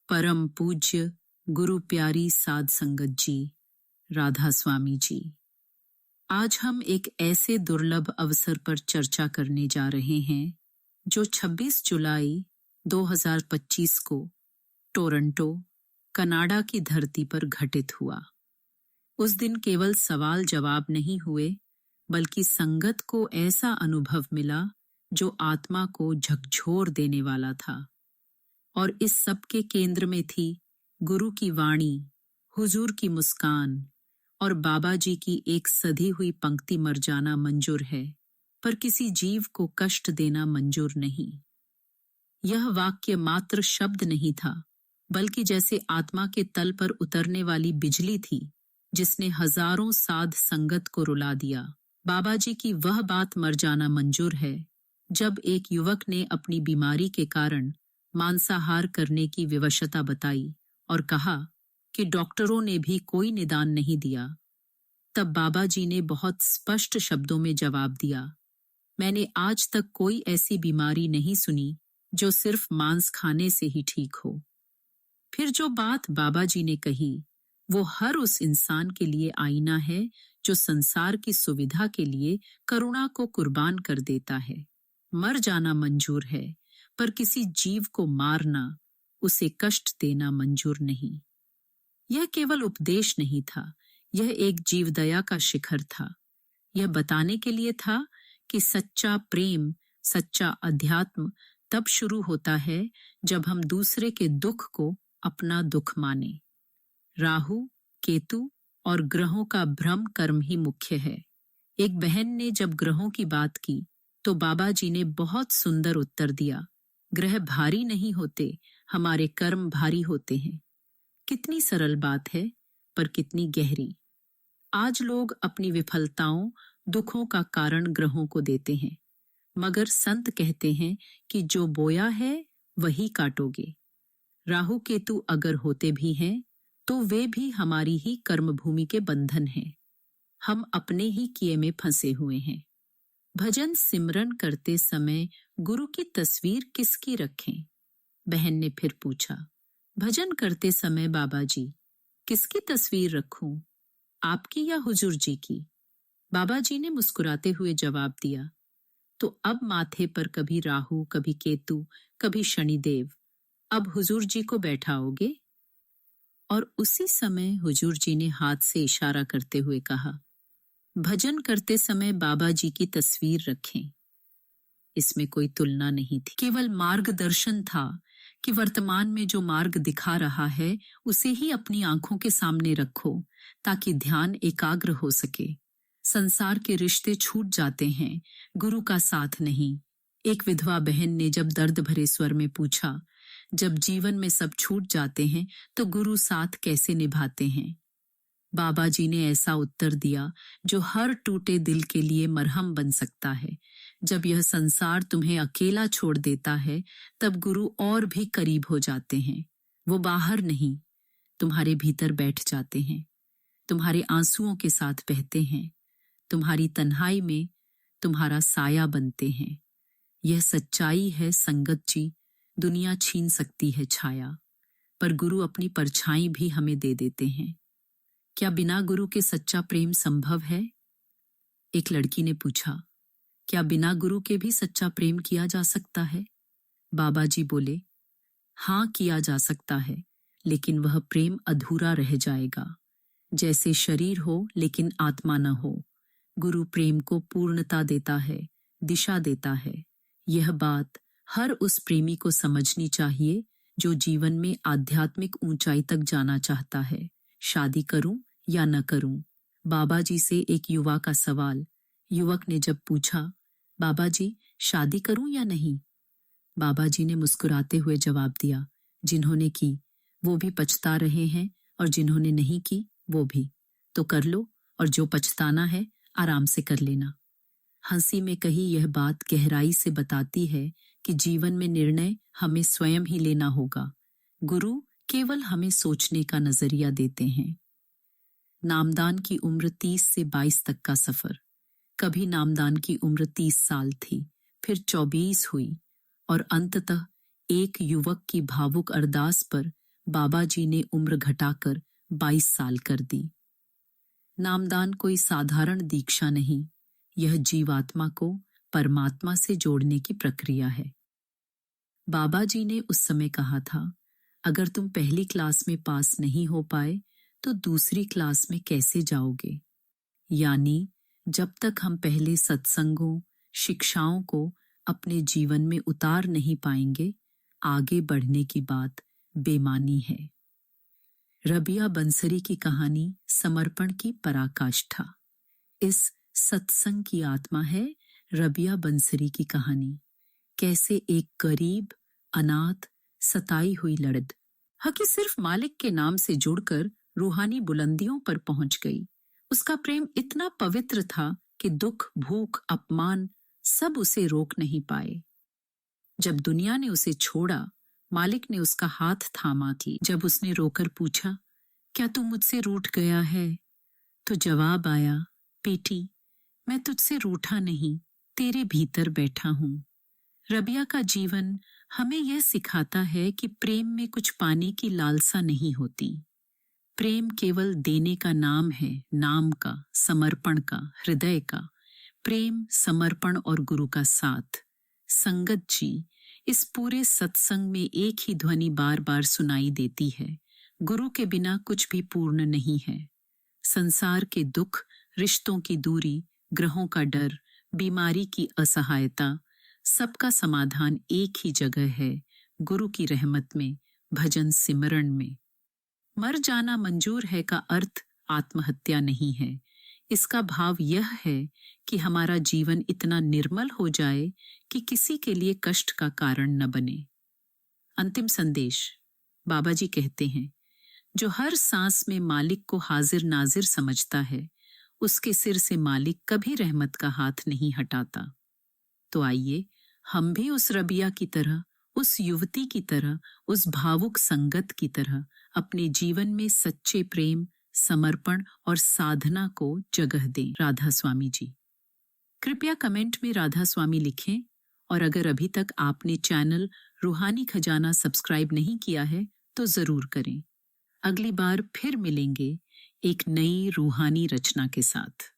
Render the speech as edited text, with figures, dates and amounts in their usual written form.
परम पूज्य गुरु प्यारी साध संगत जी, राधा स्वामी जी, आज हम एक ऐसे दुर्लभ अवसर पर चर्चा करने जा रहे हैं जो 26 जुलाई 2025 को टोरंटो, कनाडा की धरती पर घटित हुआ। उस दिन केवल सवाल जवाब नहीं हुए, बल्कि संगत को ऐसा अनुभव मिला जो आत्मा को झकझोर देने वाला था। और इस सब के केंद्र में थी गुरु की वाणी, हुजूर की मुस्कान और बाबा जी की एक सधी हुई पंक्ति, मर जाना मंजूर है पर किसी जीव को कष्ट देना मंजूर नहीं। यह वाक्य मात्र शब्द नहीं था, बल्कि जैसे आत्मा के तल पर उतरने वाली बिजली थी जिसने हजारों साध संगत को रुला दिया। बाबा जी की वह बात मर जाना मंजूर है जब एक युवक ने अपनी बीमारी के कारण मांसाहार करने की विवशता बताई और कहा कि डॉक्टरों ने भी कोई निदान नहीं दिया। तब बाबा जी ने बहुत स्पष्ट शब्दों में जवाब दिया, मैंने आज तक कोई ऐसी बीमारी नहीं सुनी जो सिर्फ मांस खाने से ही ठीक हो। फिर जो बात बाबा जी ने कही वो हर उस इंसान के लिए आईना है जो संसार की सुविधा के लिए करुणा को कुर्बान कर देता है। मर जाना मंजूर है पर किसी जीव को मारना, उसे कष्ट देना मंजूर नहीं। यह केवल उपदेश नहीं था, यह एक जीवदया का शिखर था। यह बताने के लिए था कि सच्चा प्रेम, सच्चा अध्यात्म तब शुरू होता है जब हम दूसरे के दुख को अपना दुख माने। राहु, केतु और ग्रहों का भ्रम कर्म ही मुख्य है। एक बहन ने जब ग्रहों की बात की तो बाबा जी ने बहुत सुंदर उत्तर दिया, ग्रह भारी नहीं होते, हमारे कर्म भारी होते हैं। कितनी सरल बात है पर कितनी गहरी। आज लोग अपनी विफलताओं, दुखों का कारण ग्रहों को देते हैं, मगर संत कहते हैं कि जो बोया है वही काटोगे। राहु केतु अगर होते भी हैं तो वे भी हमारी ही कर्मभूमि के बंधन हैं। हम अपने ही किए में फंसे हुए हैं। भजन सिमरन करते समय गुरु की तस्वीर किसकी रखें? बहन ने फिर पूछा। भजन करते समय बाबा जी किसकी तस्वीर रखूं, आपकी या हुजूर जी की? बाबा जी ने मुस्कुराते हुए जवाब दिया, तो अब माथे पर कभी राहु, कभी केतु, कभी शनिदेव, अब हुजूर जी को बैठाओगे? और उसी समय हुजूर जी ने हाथ से इशारा करते हुए कहा, भजन करते समय बाबा जी की तस्वीर रखें। इसमें कोई तुलना नहीं थी, केवल मार्गदर्शन था कि वर्तमान में जो मार्ग दिखा रहा है उसे ही अपनी आंखों के सामने रखो ताकि ध्यान एकाग्र हो सके। संसार के रिश्ते छूट जाते हैं, गुरु का साथ नहीं। एक विधवा बहन ने जब दर्द भरे स्वर में पूछा, जब जीवन में सब छूट जाते हैं तो गुरु साथ कैसे निभाते हैं? बाबा जी ने ऐसा उत्तर दिया जो हर टूटे दिल के लिए मरहम बन सकता है। जब यह संसार तुम्हें अकेला छोड़ देता है तब गुरु और भी करीब हो जाते हैं। वो बाहर नहीं, तुम्हारे भीतर बैठ जाते हैं, तुम्हारे आंसुओं के साथ बहते हैं, तुम्हारी तन्हाई में तुम्हारा साया बनते हैं। यह सच्चाई है संगत जी। दुनिया छीन सकती है छाया, पर गुरु अपनी परछाई भी हमें दे देते हैं। क्या बिना गुरु के सच्चा प्रेम संभव है? एक लड़की ने पूछा, क्या बिना गुरु के भी सच्चा प्रेम किया जा सकता है? बाबा जी बोले, हाँ किया जा सकता है, लेकिन वह प्रेम अधूरा रह जाएगा। जैसे शरीर हो लेकिन आत्मा न हो। गुरु प्रेम को पूर्णता देता है, दिशा देता है। यह बात हर उस प्रेमी को समझनी चाहिए जो जीवन में आध्यात्मिक ऊंचाई तक जाना चाहता है। शादी करूं या न करूं? बाबा जी से एक युवा का सवाल। युवक ने जब पूछा, बाबा जी शादी करूं या नहीं? बाबा जी ने मुस्कुराते हुए जवाब दिया, जिन्होंने की वो भी पछता रहे हैं और जिन्होंने नहीं की वो भी। तो कर लो, और जो पछताना है आराम से कर लेना। हंसी में कही यह बात गहराई से बताती है कि जीवन में निर्णय हमें स्वयं ही लेना होगा। गुरु केवल हमें सोचने का नजरिया देते हैं। नामदान की उम्र 30 से 22 तक का सफर। कभी नामदान की उम्र 30 साल थी, फिर 24 हुई और अंततः एक युवक की भावुक अरदास पर बाबा जी ने उम्र घटाकर 22 साल कर दी। नामदान कोई साधारण दीक्षा नहीं, यह जीवात्मा को परमात्मा से जोड़ने की प्रक्रिया है। बाबा जी ने उस समय कहा था, अगर तुम पहली क्लास में पास नहीं हो पाए तो दूसरी क्लास में कैसे जाओगे? यानी जब तक हम पहले सत्संगों, शिक्षाओं को अपने जीवन में उतार नहीं पाएंगे, आगे बढ़ने की बात बेमानी है। रबिया बंसरी की कहानी समर्पण की पराकाष्ठा। इस सत्संग की आत्मा है रबिया बंसरी की कहानी। कैसे एक गरीब, अनाथ, सताई हुई लड़की सिर्फ मालिक के नाम से जुड़कर रूहानी बुलंदियों पर पहुंच गई। उसका प्रेम इतना पवित्र था कि दुख, भूख, अपमान सब उसे रोक नहीं पाए। जब दुनिया ने उसे छोड़ा, मालिक ने उसका हाथ थामा थी। जब उसने रोकर पूछा, क्या तू मुझसे रूठ गया है? तो जवाब आया, बेटी, मैं तुझसे रूठा नहीं, तेरे भीतर बैठा हूं। रबिया का जीवन हमें यह सिखाता है कि प्रेम में कुछ पाने की लालसा नहीं होती। प्रेम केवल देने का नाम है, नाम का, समर्पण का, हृदय का। प्रेम, समर्पण और गुरु का साथ। संगत जी, इस पूरे सत्संग में एक ही ध्वनि बार बार सुनाई देती है, गुरु के बिना कुछ भी पूर्ण नहीं है। संसार के दुख, रिश्तों की दूरी, ग्रहों का डर, बीमारी की असहायता, सबका समाधान एक ही जगह है, गुरु की रहमत में, भजन सिमरण में। मर जाना मंजूर है का अर्थ आत्महत्या नहीं है। इसका भाव यह है कि हमारा जीवन इतना निर्मल हो जाए कि किसी के लिए कष्ट का कारण न बने। अंतिम संदेश। बाबा जी कहते हैं, जो हर सांस में मालिक को हाजिर नाजिर समझता है, उसके सिर से मालिक कभी रहमत का हाथ नहीं हटाता। तो आइए हम भी उस रबिया की तरह, उस युवती की तरह, उस भावुक संगत की तरह अपने जीवन में सच्चे प्रेम, समर्पण और साधना को जगह दें। राधा स्वामी जी। कृपया कमेंट में राधा स्वामी लिखें, और अगर अभी तक आपने चैनल रूहानी खजाना सब्सक्राइब नहीं किया है तो जरूर करें। अगली बार फिर मिलेंगे एक नई रूहानी रचना के साथ।